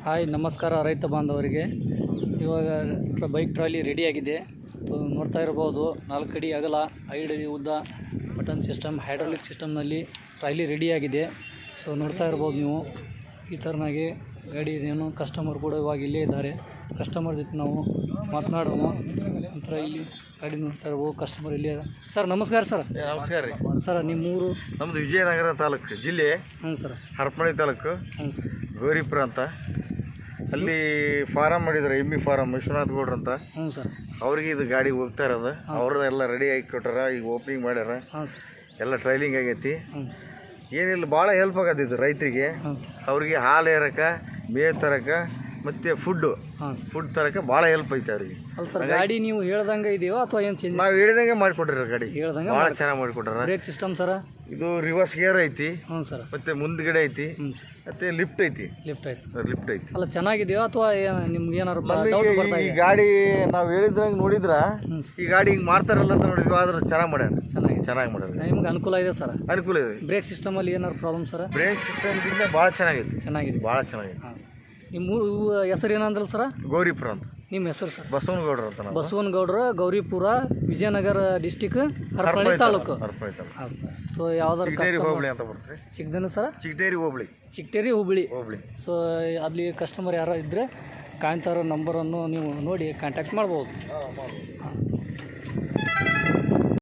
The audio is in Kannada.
ಹಾಯ್ ನಮಸ್ಕಾರ ರೈತ ಬಾಂಧವರಿಗೆ. ಇವಾಗ ಬೈಕ್ ಟ್ರಾಲಿ ರೆಡಿಯಾಗಿದೆ. ನೋಡ್ತಾ ಇರ್ಬೋದು 4 ಅಡಿ ಅಗಲ 5 ಅಡಿ ಉದ್ದ ಬಟನ್ ಸಿಸ್ಟಮ್ ಹೈಡ್ರಾಲಿಕ್ ಸಿಸ್ಟಮ್ನಲ್ಲಿ ಟ್ರಾಲಿ ರೆಡಿಯಾಗಿದೆ. ಸೊ ನೋಡ್ತಾ ಇರ್ಬೋದು ನೀವು ಈ ಥರನಾಗಿ ಗಾಡಿ ಇದೇನು. ಕಸ್ಟಮರ್ ಕೂಡ ಇವಾಗ ಇಲ್ಲೇ ಇದ್ದಾರೆ. ಕಸ್ಟಮರ್ ಜೊತೆ ನಾವು ಮಾತನಾಡೋಣ. ನಂತರ ಇಲ್ಲಿ ಗಾಡಿ ನೋಡ್ತಾ ಇರ್ಬೋದು ಕಸ್ಟಮರ್ ಇಲ್ಲೇ. ಸರ್ ನಮಸ್ಕಾರ. ಸರ್ ನಮಸ್ಕಾರ ರೀ. ಸರ್ ನಿಮ್ಮೂರು? ನಮ್ಮದು ವಿಜಯನಗರ ತಾಲೂಕು ಜಿಲ್ಲೆ. ಹ್ಞೂ ಸರ್. ಹರಪನಹಳ್ಳಿ ತಾಲೂಕು. ಹ್ಞೂ ಸರ್. ಗೌರಿಪುರ ಅಂತ ಅಲ್ಲಿ ಫಾರಮ್ ಮಾಡಿದ್ದಾರೆ, ಎಮ್ಮಿ ಫಾರಮ್ ವಿಶ್ವನಾಥ್ ಗೌಡ್ರು ಅಂತ. ಹ್ಞೂ ಸರ್. ಅವ್ರಿಗೆ ಇದು ಗಾಡಿ ಹೋಗ್ತಾ ಇರೋದು. ಅವ್ರದ್ದೆಲ್ಲ ರೆಡಿ ಆಗಿ ಕೊಟ್ಟಾರ. ಈಗ ಓಪನಿಂಗ್ ಮಾಡ್ಯಾರ. ಹಾಂ ಸರ್. ಎಲ್ಲ ಟ್ರೈಲಿಂಗ್ ಆಗೈತಿ. ಹ್ಞೂ. ಏನಿಲ್ಲ, ಭಾಳ ಹೆಲ್ಪ್ ಆಗತ್ತಿದ್ದು ರೈತರಿಗೆ. ಅವ್ರಿಗೆ ಹಾಲು ಏರಕ್ಕೆ, ಮೇವು ತರಕ್ಕೆ ಮತ್ತು ಫುಡ್ ತರಕ್ಕೆ ಭಾಳ ಹೆಲ್ಪ್ ಐತೆ ಅವ್ರಿಗೆ. ಅಲ್ಲ ಸರ್, ಗಾಡಿ ನೀವು ಹೇಳ್ದಂಗೆ ಇದೆಯೋ ಅಥವಾ ಏನು ಚೇಂಜ್? ನಾವು ಹೇಳಿದಂಗೆ ಮಾಡಿಕೊಟ್ರಿ ಗಾಡಿ. ಹೇಳ್ದಂಗೆ ಭಾಳ ಚೆನ್ನಾಗಿ ಮಾಡಿಕೊಟ್ಟಾರ. ಬ್ರೇಕ್ ಸಿಸ್ಟಮ್ ಸರ? ಇದು ರಿವರ್ಸ್ ಗೇರ್ ಐತಿ. ಹ್ಞೂ ಸರ್. ಮತ್ತೆ ಮುಂದ್ಗಡೆ ಐತಿ. ಮತ್ತೆ ಲಿಫ್ಟ್ ಐತಿ. ಲಿಫ್ಟ್ ಐತಿ. ಲಿಫ್ಟ್ ಐತಿ. ಅಲ್ಲ ಚೆನ್ನಾಗಿದೆಯೋ ಅಥವಾ ನಿಮ್ಗೆ ಏನಾರು ಡೌಟ್ ಬರ್ತಾ ಈ ಇದೆ? ಗಾಡಿ ನಾವು ಹೇಳಿದ್ರಂಗೆ ನೋಡಿದ್ರ ಈ ಗಾಡಿ ಹಿಂಗೆ ಮಾಡ್ತಾರಲ್ಲ ಅಂತ ನೋಡಿದ್ವಿ. ಆದ್ರೆ ಚೆನ್ನಾಗಿ ಮಾಡ್ಯಾರ. ಚೆನ್ನಾಗಿ ಮಾಡ್ಯಾರ. ನಿಮ್ಗೆ ಅನುಕೂಲ ಇದೆ ಸರ್? ಅನುಕೂಲ ಇದೆ. ಬ್ರೇಕ್ ಸಿಸ್ಟಮಲ್ಲಿ ಏನಾರು ಪ್ರಾಬ್ಲಮ್ ಸರ್? ಬ್ರೇಕ್ ಸಿಸ್ಟಮ್ದಿಂದ ಭಾಳ ಚೆನ್ನಾಗೈತಿ. ಚೆನ್ನಾಗಿದೆ. ಭಾಳ ಚೆನ್ನಾಗಿದೆ. ಹಾಂ ಸರ್. ನಿಮ್ಮ ಹೆಸರು ಏನಂದ್ರಲ್ಲ ಸರ್? ಗೌರಿಪುರ ಅಂತ. ನಿಮ್ಮ ಹೆಸರು ಸರ್? ಬಸವನಗೌಡ್ರು ಅಂತ. ಬಸವನಗೌಡ್ರು, ಗೌರಿಪುರ, ವಿಜಯನಗರ ಡಿಸ್ಟಿಕ್, ಹರಪನಹಳ್ಳಿ ತಾಲೂಕು. ಸೊ ಯಾವ್ದಾರು ಚಿಗಟೇರಿ ಹೋಬಳಿ ಅಂತ ಬರ್ತಾರೆ. ಸಿಗ್ದೇನು ಸರ್? ಚಿಗಟೇರಿ ಹೋಬಳಿ. ಚಿಗಟೇರಿ ಹುಬ್ಳಿ. ಸೊ ಅಲ್ಲಿ ಕಸ್ಟಮರ್ ಯಾರು ಇದ್ದರೆ ಕಾಂತಾರ ನಂಬರನ್ನು ನೀವು ನೋಡಿ ಕಾಂಟ್ಯಾಕ್ಟ್ ಮಾಡ್ಬೋದು.